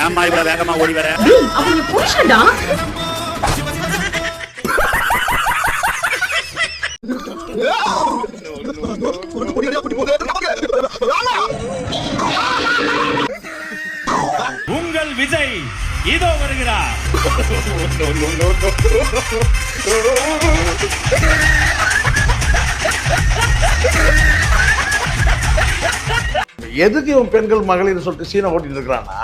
ஏம்மா இவ்வளவு வேகமா ஓடி வர? அவங்க புருஷன்டா. உங்கள் விஜய் இதோ வருகிறார். எதுக்கு இவன் பெண்கள் மகளிர் சொல்லிட்டு சீனை ஓட்டிட்டு இருக்கிறான்னா,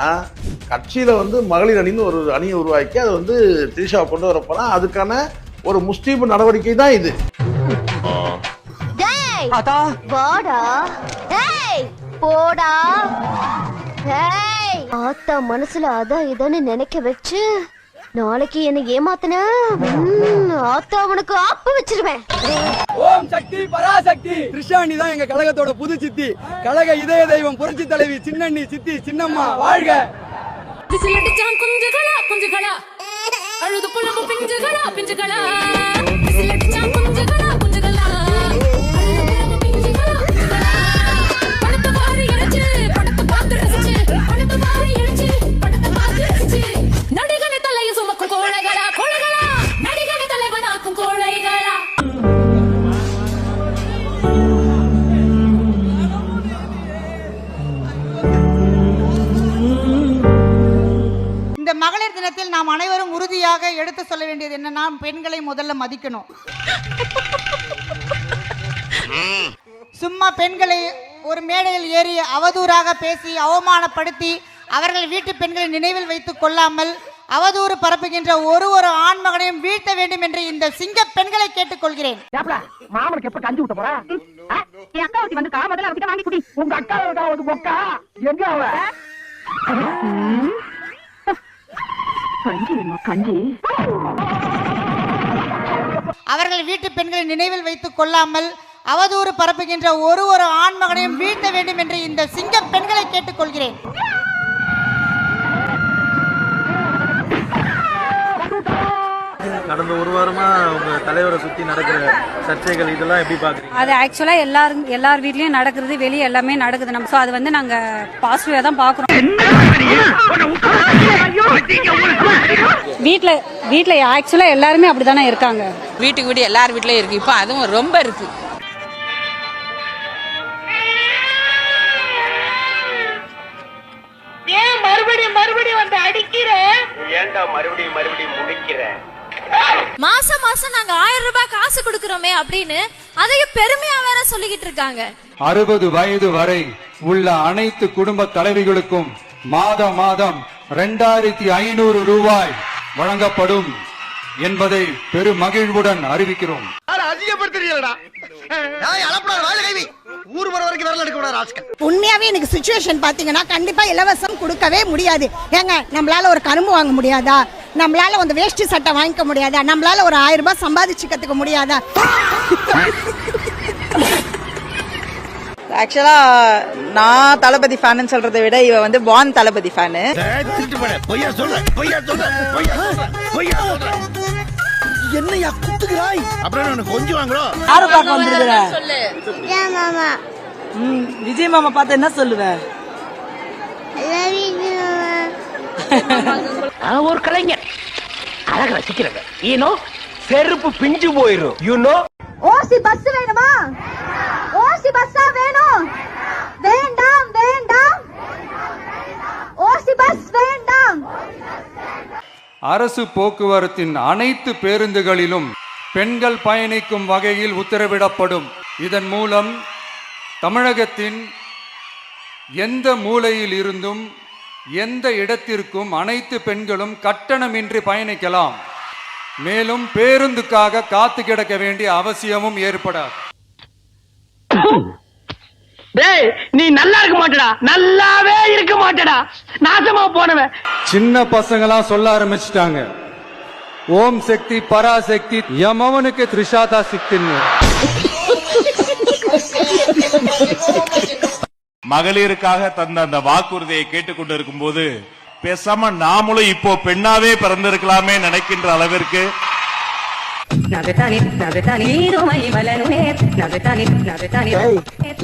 கட்சியில வந்து மகளிர் அணின்னு ஒரு அணியை உருவாக்கி அதை வந்து திரிஷாவை கொண்டு வரப்போனா அதுக்கான ஒரு முஸ்தீபு நடவடிக்கை தான் இது. ஆத்தா மனசுல அதான் இதன்னு நினைக்க வச்சு நாளைக்கு என்ன ஏமாத்தின ஆத்தா அவனுக்கு ஆப்பு வச்சிருவேன். ஓம் சக்தி பராசக்தி. திரிஷாணி தான் எங்க கழகத்தோட புது சித்தி. கழக இதய தெய்வம் புரட்சி தலைவி சின்னண்ணி சித்தி சின்னம்மா வாழ்க. குஞ்சுகளா அழுது புலம்பு பிஞ்சுகளா பிஞ்சுகளா இந்த மகளிர் தினத்தில் நாம் அனைவரும் உறுதியாக எடுத்து சொல்ல வேண்டியது என்னன்னா, பெண்களை முதல்ல மதிக்கணும். சும்மா பெண்களை ஒரு மேடையில் ஏறி அவதூறாக பேசி அவமானப்படுத்தி அவர்கள் வீட்டு பெண்களை நினைவில் வைத்துக் கொள்ளாமல் அவதூறு பரப்புகின்ற ஒரு ஆண் மகனையும் வீழ்த்த வேண்டும் என்று இந்த சிங்க பெண்களை கேட்டுக்கொள்கிறேன். மாமனுக்கு எப்ப கஞ்சி ஊத்த போறா? என் அக்கா ஊத்தி வந்து முதல்ல அவகிட்ட வாங்கி குடி. உங்க அக்கா ஒரு பொக்கா எங்க அவ? கஞ்சி அவர்கள் வீட்டு பெண்களை நினைவில் வைத்துக் கொள்ளாமல் அவதூறு பரப்புகின்ற ஒரு ஆண் மகனையும் வீழ்த்த வேண்டும் என்று இந்த சிங்க பெண்களை கேட்டுக்கொள்கிறேன். கடந்த ஒரு வாரமா உங்க தலைவரை சுத்தி நடக்கிற சர்ச்சைகள் இதெல்லாம் எப்படி பாக்குறீங்க? அது ஆக்சுவலா எல்லார் வீட்லயும் நடக்கிறது, வெளியே எல்லாமே நடக்குது. நம்ம அது வந்து நாங்க பாசிட்டிவா தான் பாக்குறோம். வீட்ல ஆக்சுவலா எல்லாருமே அப்படிதானே இருக்காங்க. வீட்டுக்கு வீடு எல்லார் வீட்லயும் இருக்கு. இப்ப அதுவும் ரொம்ப இருக்கு. ஏன் மறுபடியும் வந்து அடிக்கிற? ஏன்டா மறுபடியும் முடிக்கிற? மாசம் நாங்க 1000 ரூபாய் காசு கொடுக்கறோமே அப்படின்னு அதையும் பெருமையா வேற சொல்லிக்கிட்டு இருக்காங்க. 60 வயது வரை உள்ள அனைத்து குடும்ப தலைவிகளுக்கும் மாதம் 2500 ரூபாய் வழங்கப்படும் என்பதை பெரும் மகிழ்வுடன் அறிவிக்கிறோம். உண்மையாவே எனக்கு சிச்சுவேஷன் பாத்தீங்கன்னா கண்டிப்பா இலவசம் கொடுக்கவே முடியாது. ஏங்க, நம்மளால ஒரு கரும்பு வாங்க முடியாதா? நம்மளால அந்த வேஷ்டி சட்டை வாங்கிக்க முடியாதா? நம்மளால ஒரு 1000 ரூபாய் சம்பாதிச்சு கத்துக்க முடியாதா? ஆக்சுவலா நான் தளபதி ஃபேன் சொல்றதை விட இவ வந்து பான் தளபதி ஃபேன். என்னையா குத்துகிறாய்? அப்புறம் கொஞ்சம் வாங்குறோம். யாரை பார்க்க வந்திருக்கிற? மாமா விஜய் மாமா பார்த்து என்ன சொல்லுவ? ஒரு கலைஞர் அழக ரசிக்கிறது. செருப்பு பிஞ்சு போயிரும். ஓசி பஸ் வேணுமா? ஓசி பஸ்ஸா வேணும்? வேண்டாம் ஓசி பஸ் வேண்டாம். அரசு போக்குவரத்தின் அனைத்து பேருந்துகளிலும் பெண்கள் பயணிக்கும் வகையில் உத்தரவிடப்படும். இதன் மூலம் தமிழகத்தின் எந்த மூலையில் இருந்தும் எந்த இடத்திற்கும் அனைத்து பெண்களும் கட்டணமின்றி பயணிக்கலாம். மேலும் பேருந்துக்காக காத்து கிடக்க வேண்டிய அவசியமும் ஏற்படாது. டேய், நீ நல்லா இருக்க மாட்டடா. நல்லாவே இருக்க மாட்டடா. நாசமா போனவன். சின்ன பசங்களாம் சொல்ல ஆரம்பிச்சிட்டாங்க, ஓம் சக்தி பராசக்தி, எமவனுக்கு திரிஷாதா சக்தின்னு. மகளிருக்காக தந்த அந்த வாக்குறுதியை கேட்டுக்கொண்டிருக்கும் போது பேசாம நாமளும் இப்போ பெண்ணாவே பிறந்திருக்கலாமே நினைக்கின்ற அளவிற்கு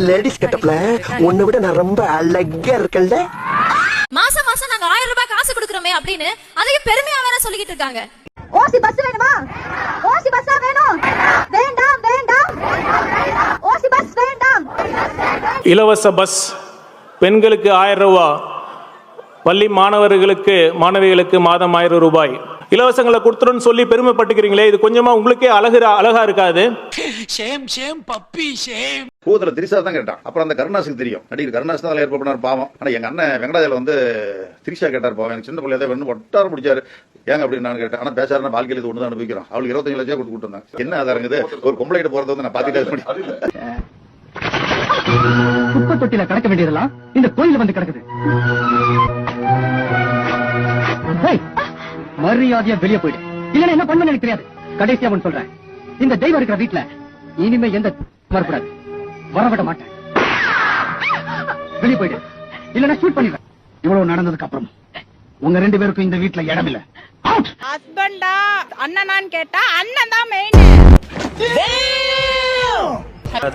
லேடிஸ் கட்டப்ல உன்னை விட நான் ரொம்ப அழகா இருக்கேன்ல. மாசம் மாசம் நாங்க 1000 ரூபாய் காசு கொடுக்கறோமே அப்படின்னு அதையும் பெருமையா வேற சொல்லிக்கிட்டு இருக்காங்க. ஓசி பஸ் வேணுமா? ஓசி பஸ்ஸா வேணும்? வேண்டாம் வேண்டாம், ஓசி பஸ் வேண்டாம். இலவச பஸ், பெண்களுக்கு 1000 ரூபாய், பள்ளி மாணவிகளுக்கு மாதம் 1000 ரூபாய் இலவசங்களை கொடுத்துருன்னு சொல்லி பெருமைப்பட்டுக்கிறீங்களே, இது கொஞ்சமா உங்களுக்கே அழகா இருக்காது? பூத்துல திரிஷா தான் கேட்டான். அப்புறம் அந்த கருணாஸுக்கு தெரியும், நடிகர் கருணாஸ் தான் ஏற்பாடு பண்ணார் பாவம். ஆனா எங்க அண்ணன் வெங்கடாஜல வந்து திரிஷா கேட்டார் பாவம். எனக்கு சின்ன பிள்ளைய வேணும் ஒட்டாரம் பிடிச்சாரு. ஏங்க அப்படின்னு நான் கேட்டேன். ஆனா பேசாருன்னா வாழ்க்கையில் இது ஒன்று தான் அனுபவிக்கிறோம். அவளுக்கு 25 லட்சம் கொடுத்து கொடுத்துருந்தாங்க. என்ன ஆதாரங்குது? ஒரு பொம்பளை கிட்ட போறது வந்து நான் பாத்துட்டே குப்பை தொட்டில கிடக்க வேண்டியதெல்லாம் இந்த கோயில வந்து கிடக்குது. மரியாதையா வெளியே போயிடு, இல்லன்னா என்ன பண்ணுவேன்னு எனக்கு தெரியாது. கடைசியா ஒன்று சொல்றேன், இந்த தெய்வம் இருக்கிற வீட்டுல இனிமே எந்த வரக்கூடாது, வரவிட மாட்டேன். வெளியே போயிடு, இல்லன்னா ஷூட் பண்ணிடுவேன். இவ்வளவு நடந்ததுக்கு அப்புறம் உங்க 2 பேருக்கும் இந்த வீட்டுல இடம் இல்ல. ஹஸ்பண்டா அண்ணனான்னு கேட்டா அண்ணன் தான் மெயின்.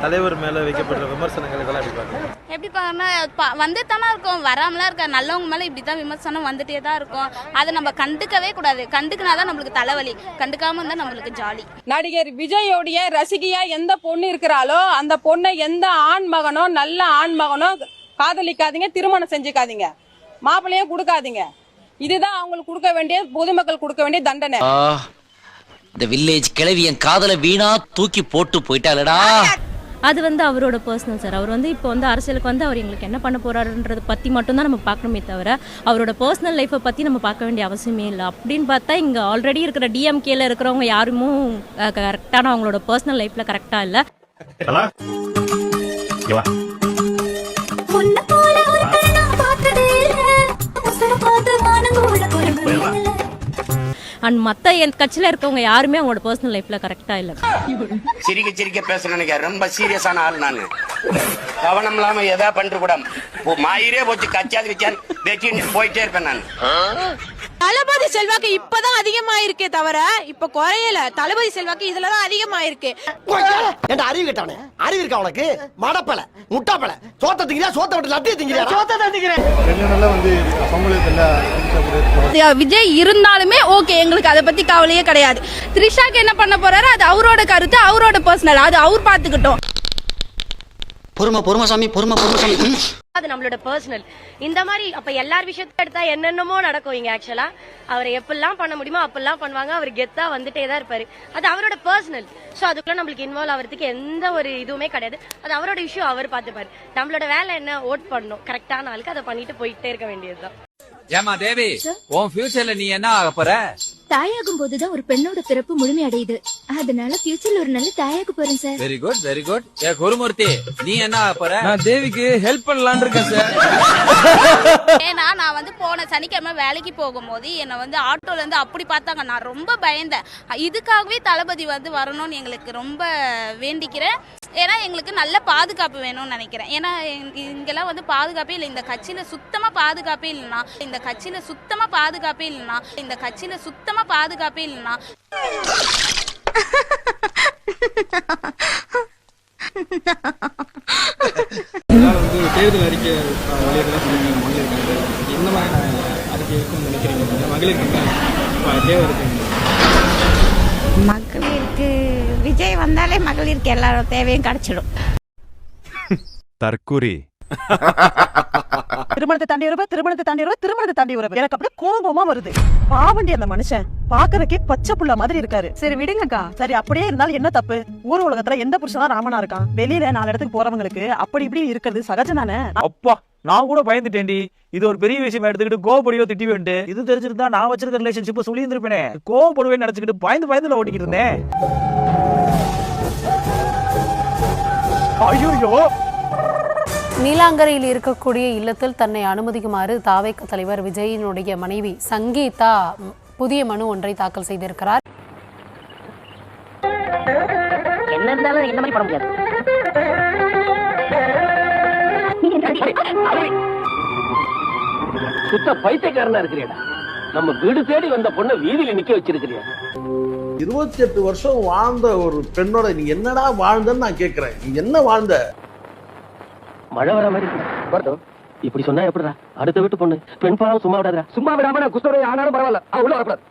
தலைவர் மேல வைக்கப்படுற விமர்சனங்கள் இதெல்லாம் எப்படி பாக்குறீங்க? எப்படி பாருன்னா வந்து தானே இருக்கும், வராமலாம் இருக்க. நல்லவங்க மேல இப்படிதான் விமர்சனம் வந்துட்டே தான் இருக்கும். அதை நம்ம கண்டுக்கவே கூடாது. கண்டுக்கினாதான் நம்மளுக்கு தலைவலி, கண்டுக்காம இருந்தா நம்மளுக்கு ஜாலி. நடிகர் விஜயோடைய ரசிகையா எந்த பொண்ணு இருக்கிறாளோ அந்த பொண்ணை எந்த ஆண் மகனோ நல்ல ஆண் மகனோ காதலிக்காதீங்க, திருமணம் செஞ்சுக்காதீங்க, மாப்பிள்ளையே கொடுக்காதீங்க. இதுதான் அவங்களுக்கு கொடுக்க வேண்டிய, பொதுமக்கள் கொடுக்க வேண்டிய தண்டனை. இந்த வில்லேஜ் கிழவி என் காதல வீணா தூக்கி போட்டு போயிட்டாலடா. அது வந்து அவரோட பர்சனல் சார். அவர் வந்து இப்போ வந்து அரசியலுக்கு வந்து அவர் எங்களுக்கு என்ன பண்ண போறாருன்றது பற்றி மட்டும்தான் நம்ம பார்க்கணுமே தவிர அவரோட பர்சனல் லைஃப்பை பற்றி நம்ம பார்க்க வேண்டிய அவசியமே இல்லை. அப்படின்னு பார்த்தா இங்கே ஆல்ரெடி இருக்கிற டிஎம்கேல இருக்கிறவங்க யாருமே கரெக்டான அவங்களோட பர்சனல் லைஃப்பில் கரெக்டாக இல்லை. அண்ட் மற்ற என் கட்சியில் இருக்கவங்க யாருமே அவங்களோட பர்சனல் லைஃப்ல கரெக்டா இல்ல. சிரிக்க பேச நினைக்க ரொம்ப சீரியஸான ஆள் நானு. கவனம் இல்லாம எதா பண்ற கூட மாயிரே போச்சு, கச்சாது வச்சான் போயிட்டே இருப்பேன் நான். தளபதி செல்வாக்கு இப்பதான் அதிகமா இருக்கே தவிர இப்ப குறையல. தளபதி செல்வாக்கு இதுலதான் அதிகமா இருக்கு. அறிவு கேட்டானே, அறிவு இருக்கா உனக்கு? மடப்பல முட்டாப்பல சோத்த திங்கிறியா? சோத்த விட்டு லட்டிய திங்கிறியா? சோத்த தான் திங்கிறேன். விஜய் இருந்தாலுமே ஓகே, எங்களுக்கு அதை பத்தி கவலையே கிடையாது. த்ரிஷாக்கு என்ன பண்ண போறாரு அது அவரோட கருத்து, அவரோட பர்சனல், அது அவர் பாத்துக்கிட்டோம். பொறுமை சாமி. அது நம்மளோட பர்சனல். இந்த மாதிரி அப்ப எல்லார் விஷயத்தையும் எடுத்தா என்னென்னமோ நடக்கும். இங்க ஆக்சுவலா அவரை எப்பெல்லாம் பண்ண முடியுமோ அப்பெல்லாம் பண்ணுவாங்க. அவர் கெத்தா வந்துட்டே தான் இருப்பாரு. அது அவரோட பர்சனல். சோ அதுக்குள்ள நம்மளுக்கு இன்வால்வ் ஆகிறதுக்கு எந்த ஒரு இதுவுமே கிடையாது. அது அவரோட இஷ்யூ, அவர் பாத்துப்பாரு. நம்மளோட வேலை என்ன, ஓட் பண்ணணும், கரெக்டான ஆளுக்கு அதை பண்ணிட்டு போயிட்டே இருக்க வேண்டியதுதான். ஏமா தேவி, உன் ஃபியூச்சர்ல நீ என்ன ஆக போற? தாயாகும் போதுதான் ஒரு பெண்ணோட பிறப்பு முழுமை அடையுது. அதனால ஃபியூச்சர்ல ஒரு நல்ல தாயாக போறேன் சார். Very good. ஏ குருமூர்த்தி, நீ என்ன ஆக போற? நான் தேவிக்கு ஹெல்ப் பண்ணலாம்னு இருக்கேன் சார். ஏன்னா நான் வந்து போன சனிக்கிழமை வேலைக்கு போகும்போது என்னை வந்து ஆட்டோல இருந்து அப்படி பார்த்தாங்க. நான் ரொம்ப பயந்தேன். இதுக்காகவே தளபதி வந்து வரணும்னு எங்களுக்கு ரொம்ப வேண்டிக்கிறேன். ஏன்னா எங்களுக்கு நல்ல பாதுகாப்பு வேணும்னு நினைக்கிறேன். ஏன்னா இங்கெல்லாம் வந்து பாதுகாப்பே இல்லை. இந்த கட்சியில சுத்தமா பாதுகாப்பே இல்லைன்னா தேர்தல் அறிக்கை என்ன மாதிரி அறிக்கை இருக்குன்னு நினைக்கிறீங்க? மகளிருக்கு விஜய் வந்தாலே மகளிருக்கு எல்லாரும் தேவையும் கிடைச்சிடும். தற்குறி. திருமணத்தை தாண்டி வருவ எனக்கு அப்படியே கோபமா வருது. பாவண்டி அந்த மனுஷன் பாக்குறதுக்கே பச்சை புள்ள மாதிரி இருக்காரு. சரி விடுங்கக்கா. சரி அப்படியே இருந்தாலும் என்ன தப்பு? ஊர் உலகத்துல எந்த புருஷன் ராமனா இருக்கான்? வெளியில 4 இடத்துக்கு போறவங்களுக்கு அப்படி இப்படி இருக்கிறது சகஜம் தானே. அப்பா, நான் கூட பயந்துட்டேன்டி. இது ஒரு பெரிய விஷயம் எடுத்துக்கிட்டு கோவப்படியோ திட்டி வேண்டு. இது தெரிஞ்சிருந்தா நான் வச்சிருக்க ரிலேஷன்ஷிப் சொல்லி இருந்திருப்பேனே. கோவப்படுவேன்னு நினைச்சுக்கிட்டு பயந்துல ஓட்டிக்கிட்டு இருந்தேன். ஐயோ. நீலாங்கரையில் இருக்கக்கூடிய இல்லத்தில் தன்னை அனுமதிக்குமாறு தாவேக தலைவர் விஜயினுடைய மனைவி சங்கீதா புதிய மனு ஒன்றை தாக்கல் செய்திருக்கிறார். என்ன இருந்தாலும் இந்த மாதிரி பண்ண முடியாது. சுத்த பைத்தியக்காரனா இருக்கிறீடா. நம்ம வீடு தேடி வந்த பொண்ணை வீதியில நிக்க வச்சிருக்கிறியா? 28 வருஷம் வாழ்ந்த ஒரு பெண்ணோட நீ என்னடா வாழ்ந்தன்னு நான் கேக்குறேன். நீ என்ன வாழ்ந்த? மழை வர மாதிரி வருதோ? இப்படி சொன்னா எப்படிடா? அடுத்த வீட்டு பொண்ணு பெண் பாவம் சும்மா விடாதா? சும்மா விடாம நான் குஸ்தோட ஆனாலும் பரவாயில்ல, உள்ள வரக்கூடாது.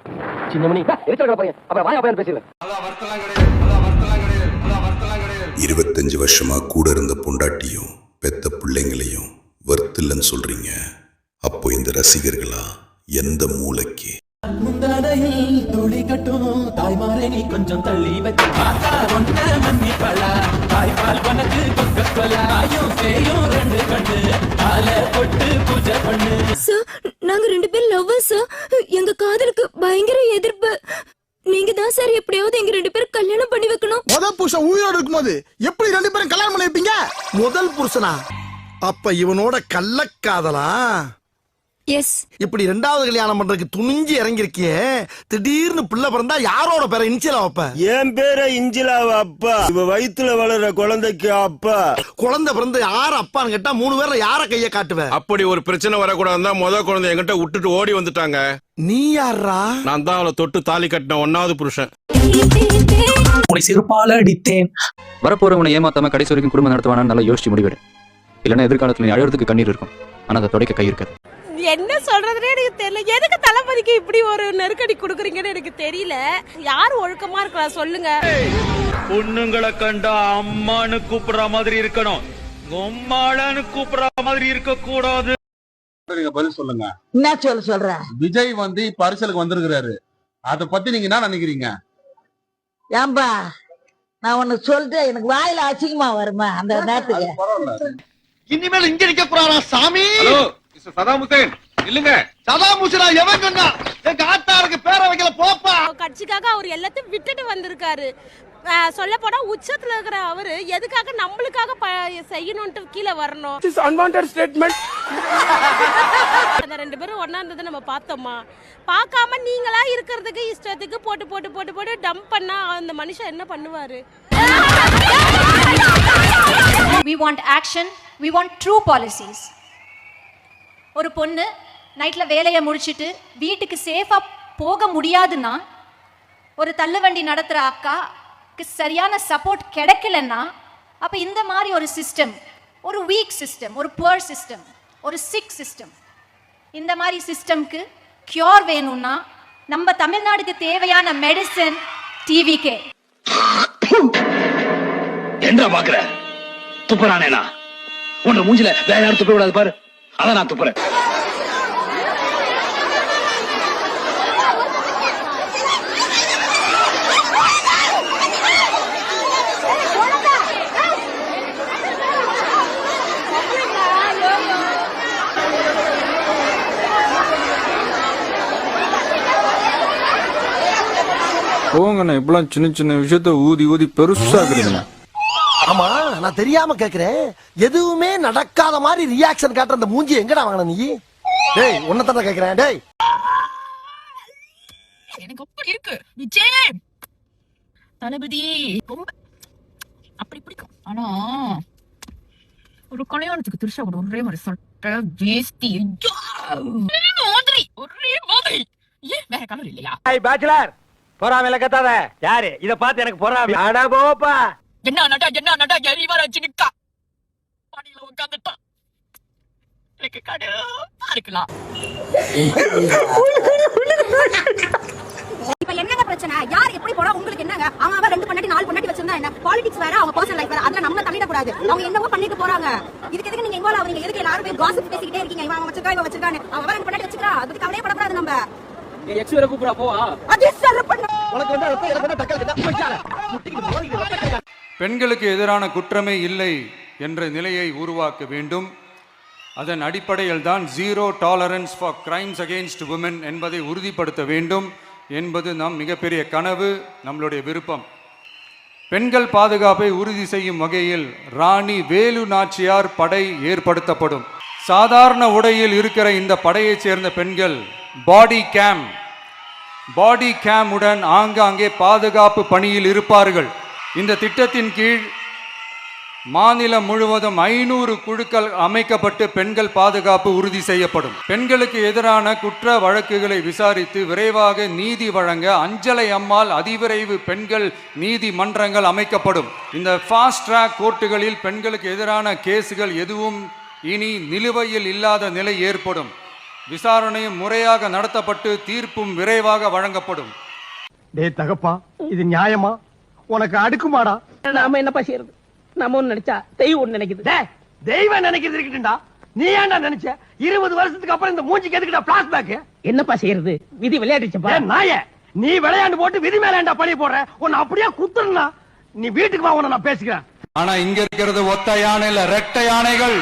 சின்னமணி எரிச்சல் பையன், அப்புறம் வாயா பையன் பேசுவேன். 25 வருஷமா கூட இருந்த பொண்டாட்டியும் பெத்த பிள்ளைங்களையும் வர்த்தில்லன்னு சொல்றீங்க. அப்போ இந்த ரசிகர்களா எந்த மூளைக்கு? முந்தானையில் துளி கட்டும் தாய்மாரே நீ கொஞ்சம் தள்ளி வச்சு பார்த்தா ஒன்ன மன்னிப்பலா தாய்பால் உனக்கு கொக்கொலாயும் சேயும் 2 கண்ணு கால கொட்டு பூஜை பண்ணு. சார், நாங்க 2 பேரும் லவ்வர்ஸ் சார். எங்க காதலுக்கு பயங்கர எதிர்ப்பு. நீங்க தான் சார் எப்படியாவது எங்க 2 பேரும் கல்யாணம் பண்ணி வைக்கணும். முதல் புருஷன் உயிரோடு இருக்கும்போது எப்படி 2 பேரும் கல்யாணம் பண்ணி வைப்பீங்க? முதல் புருஷனா? அப்ப இவனோட கள்ளக்காதலா? எஸ். இப்படி 2வது கல்யாணம் பண்றதுக்கு துணிஞ்சு இறங்கிருக்கியே, திடீர்னு பிள்ளை பிறந்தா யாரோட பேரை இன்சிலா வைப்ப? என் பேரை இன்சிலாவ அப்பா. இவ வயித்துல வளர்ற குழந்தைக்கு அப்பா. குழந்தை பிறந்து யார் அப்பான்னு கேட்டா 3 பேர்ல யார கைய காட்டுவ? அப்படி ஒரு பிரச்சனை வரக்கூடாதுதான் முதல் குழந்தை என்கிட்ட விட்டுட்டு ஓடி வந்துட்டாங்க. நீ யாரா? நான் தான் அவளை தொட்டு தாலி கட்டின 1வது புருஷன். உன்னை சிறுபால அடித்தேன். வரப்போறவனை ஏமாத்தாம கடைசி வரைக்கும் குடும்பம் நடத்துவானு நல்லா யோசிச்சு முடிவிடு. இல்லைன்னா எதிர்காலத்துல நீ அழுறதுக்கு கண்ணீர் இருக்கும், ஆனா அதை துடைக்க கை இருக்காது. என்ன சொல்றதுனே எனக்கு தெரியல. எதுக்கு தளபதிக்கு இப்படி ஒரு நெருக்கடி கொடுக்குறீங்கன்னு எனக்கு தெரியல. யார் ஒழுக்கமா இருக்கலாம் சொல்லுங்க. பொண்ணுங்களை கண்டா அம்மான்னு கூப்பிடுற மாதிரி இருக்கணும், அம்மாளான்னு கூப்பிடுற மாதிரி இருக்க கூடாது. நீங்க பதில் சொல்லுங்க. என்ன சொல்ற? விஜய் வந்து இப்ப அரசியலுக்கு வந்திருக்கிறாரு, அத பத்தி நீங்க என்ன நினைக்கிறீங்க? ஏம்பா, நான் உன்னை சொல்லிட்டு எனக்கு வாயில அசிங்கமா வருமா அந்த நேரத்துக்கு? இனிமேல் இங்க நிக்க கூடாதா சாமி? ஹலோ மிஸ்டர் சதாம் ஹுசேன், இல்லங்க. சதாம் ஹுசேனா எவன் சொன்னா? எங்க ஆத்தாருக்கு பேரை வைக்கல போப்பா. கட்சிக்காக அவர் எல்லாத்தையும் விட்டுட்டு வந்திருக்காரு. சொல்ல போனா உச்சத்துல இருக்கிற அவரு எதுக்காக நம்மளுக்காக செய்யணும்ட்டு கீழே வரணும்? Unwanted statement. அந்த 2 பேரும் ஒண்ணா இருந்ததை நம்ம பார்த்தோமா? பார்க்காம நீங்களா இருக்கிறதுக்கு இஷ்டத்துக்கு போட்டு போட்டு போட்டு போட்டு டம்ப் பண்ணா அந்த மனுஷன் என்ன பண்ணுவாரு? We want action, we want true policies. ஒரு பொண்ணு நைட்ல வேலையை முடிச்சிட்டு வீட்டுக்கு சேஃபா போக முடியாதுன்னா, ஒரு தள்ளுவண்டி நடத்துற அக்காக்கு சரியான சப்போர்ட் கிடைக்கலன்னா, அப்ப இந்த மாதிரி ஒரு சிஸ்டம், ஒரு வீக் சிஸ்டம், ஒரு புவர் சிஸ்டம், ஒரு சிக் சிஸ்டம், இந்த மாதிரி சிஸ்டம்க்கு கியூர் வேணும்னா நம்ம தமிழ்நாடுக்கு தேவையான மெடிசன் டிவிகே. என்ன பாக்குற? துப்புறானேனா? உன்னை மூஞ்சில வேற யாரும் துப்ப விடாது பாரு, அதான் நான் துப்புறேன். போங்கண்ணா, இப்பெல்லாம் சின்ன சின்ன விஷயத்த ஊதி ஊதி பெருசாக்குறீங்க. ஆமா, நான் தெரியாம கேக்குறேன். எதுவுமே நடக்காத மாதிரி ரியாக்ஷன் காட்டுற அந்த மூஞ்சி எங்கடா வாங்கின நீ? டேய், உன்னதான கேக்குறேன். டேய், எனக்கு அப்படி இருக்கு விஜய் தளபதி, ரொம்ப அப்படி பிடிக்கும். ஆனா ஒரு கல்யாணத்துக்கு திருஷா கூட ஒரே மாதிரி சட்டை வேஷ்டி மாதிரி ஒரே மாதிரி, ஏன் வேற கலர் இல்லையா? பேச்சுலர் பொறாமையில கத்தாத. யாரு இத பார்த்து எனக்கு பொறாமை? அட போப்பா. என்ன நடா எரிவா வச்சு நிக்கா பாடியில உட்காந்துட்டா எனக்கு கடுப்பா இருக்கலாம். இப்ப என்னங்க பிரச்சனை? யார் எப்படி போறா உங்களுக்கு என்னங்க? அவன் 2 பொண்டாட்டி 4 பொண்டாட்டி வச்சிருந்தா என்ன? பாலிடிக்ஸ் வேற, அவங்க பர்சனல் லைஃப் வேற. அதெல்லாம் நம்ம தலையிட கூடாது. அவங்க என்னவோ பண்ணிட்டு போறாங்க. இதுக்கு எதுக்கு நீங்க இன்வால்வ் ஆவறீங்க? எதுக்கு எல்லாரும் போய் காசிப் பேசிக்கிட்டே இருக்கீங்க? இவன் வச்சிருக்கா, இவன் வச்சிருக்கானே. அவன் 2 பொண்டாட்டி வச்சிருக்கா, அதுக்கு கவலையே படக்கூடாது. நம்ம எக்ஸ் வேற கூப்பிடா போவா. அது சரி பண்ணு. உனக்கு வந்து ரத்தம் எனக்கு டக்கல் கிட்ட போய்ச்சால முட்டிக்கு போறீங்க. பெண்களுக்கு எதிரான குற்றமே இல்லை என்ற நிலையை உருவாக்க வேண்டும். அதன் அடிப்படையில் தான் 0 tolerance for crimes against women என்பதை உறுதிப்படுத்த வேண்டும் என்பது நம் மிகப்பெரிய கனவு, நம்மளுடைய விருப்பம். பெண்கள் பாதுகாப்பை உறுதி செய்யும் வகையில் ராணி வேலு நாச்சியார் படை ஏற்படுத்தப்படும். சாதாரண உடையில் இருக்கிற இந்த படையைச் சேர்ந்த பெண்கள் பாடி கேம் உடன் ஆங்காங்கே பாதுகாப்பு பணியில் இருப்பார்கள். இந்த திட்டத்தின் கீழ் மாநிலம் முழுவதும் 500 குழுக்கள் அமைக்கப்பட்டு பெண்கள் பாதுகாப்பு உறுதி செய்யப்படும். பெண்களுக்கு எதிரான குற்ற வழக்குகளை விசாரித்து விரைவாக நீதி வழங்க அஞ்சலை அம்மாள் அதிவிரைவு பெண்கள் நீதிமன்றங்கள் அமைக்கப்படும். இந்த ஃபாஸ்ட் ட்ராக் கோர்ட்டுகளில் பெண்களுக்கு எதிரான கேசுகள் எதுவும் இனி நிலுவையில் இல்லாத நிலை ஏற்படும். விசாரணையும் முறையாக நடத்தப்பட்டு தீர்ப்பும் விரைவாக வழங்கப்படும். டேய் தகப்பா, இது நியாயமா? உனக்கு அடுக்குமாடா? நாம என்னப்பா செய்யறது? நம்ம ஒண்ணு நினைச்சா தெய்வம் ஒண்ணு நினைக்குது. தெய்வம் நினைக்கிறது இருக்கட்டும்டா, நீ ஏன்டா நினைச்ச? 20 வருஷத்துக்கு அப்புறம் இந்த மூஞ்சிக்கு எதுக்குடா பிளாஷ்பேக்? என்னப்பா செய்யறது? விதி விளையாடுச்சப்பா. நாயே, நீ விளையாண்டு போட்டு விதி மேல ஏன்டா பழி போடுற? உன்னை அப்படியே குத்துறா. நீ வீட்டுக்கு வா, உன்னை நான் பேசிக்கிறேன். ஆனா இங்க இருக்கிறது ஒத்த யானை இல்ல, ரெட்டை யானைகள்.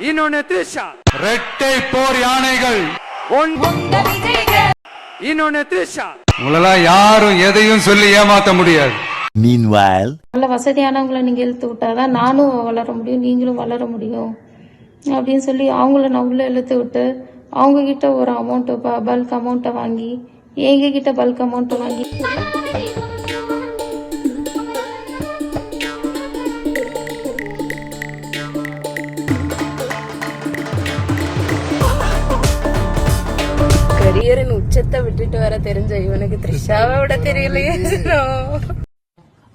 இன்னொன்னு த்ரிஷா, ரெட்டை போர் யானைகள். இன்னொன்னு த்ரிஷா. உங்களெல்லாம் யாரும் எதையும் சொல்லி ஏமாத்த முடியாது. நல்ல வசதியானவங்களை நீங்க இழுத்து விட்டாதான் நானும் வளர முடியும், நீங்களும் வளர முடியும் அப்படின்னு சொல்லி அவங்கள நான் உள்ள இழுத்து விட்டு அவங்க கிட்ட ஒரு அமௌண்ட், பல்க் அமௌண்ட்டை வாங்கி எங்க கிட்ட பல்க் அமௌண்ட் வாங்கி கரியரின் உச்சத்தை விட்டுட்டு வர தெரிஞ்ச இவனுக்கு த்ரிஷாவை விட தெரியலையே.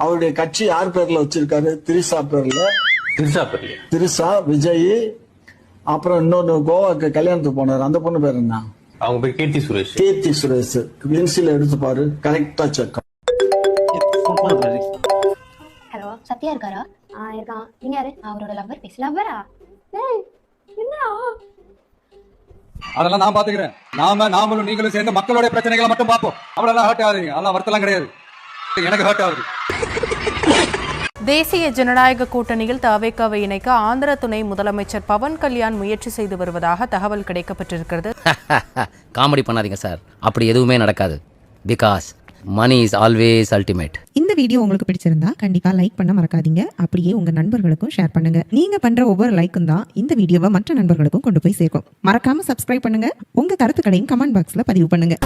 அவருடைய கட்சி யார் பேர்ல வச்சிருக்காரு? திரிஷா பேர்ல. திரிஷா, விஜய், அப்புறம் இன்னொன்னு கோவாக்கு கல்யாணத்துக்கு போனாரு, அந்த பொண்ணு பேர் என்ன? அவங்க பேர் கீர்த்தி சுரேஷ். கீர்த்தி சுரேஷ். பென்சில் எடுத்து பாரு, கரெக்டா செக். ஹலோ, சத்யா இருக்காரா? இருக்கான். நீங்க யாரு? அவரோட லவ்வர் பேச. லவ்வரா? என்னடா? அதெல்லாம் நான் பாத்துக்கிறேன். நாமளும் நீங்களும் சேர்ந்து மக்களுடைய பிரச்சனைகளை மட்டும் பார்ப்போம். அவ்வளவு ஹர்ட் ஆகுறீங்க, அதெல்லாம் வருத்தலாம் கிடையாது. எனக்கு ஹர்ட் ஆகுது. தேசிய ஜனநாயக கூட்டணியில் தவேகாவை இணைக்க ஆந்திர துணை முதலமைச்சர் பவன் கல்யாண் முயற்சி செய்து வருவதாக தகவல் கிடைக்கப்பட்டிருக்கிறது. காமெடி பண்ணாதீங்க சார், அப்படி எதுவுமே நடக்காது. Because money is always ultimate. இந்த வீடியோ உங்களுக்கு பிடிச்சிருந்தா கண்டிப்பா லைக் பண்ண மறக்காதீங்க. அப்படியே உங்க நண்பர்களுக்கும் ஷேர் பண்ணுங்க. நீங்க பண்ற ஒவ்வொரு லைக்கும் தான் இந்த வீடியோவை மற்ற நண்பர்களுக்கும் கொண்டு போய் சேர்க்கும். மறக்காம சப்ஸ்கிரைப் பண்ணுங்க. உங்க கருத்துக்களையும் கமெண்ட் பாக்ஸ்ல பதிவு பண்ணுங்க.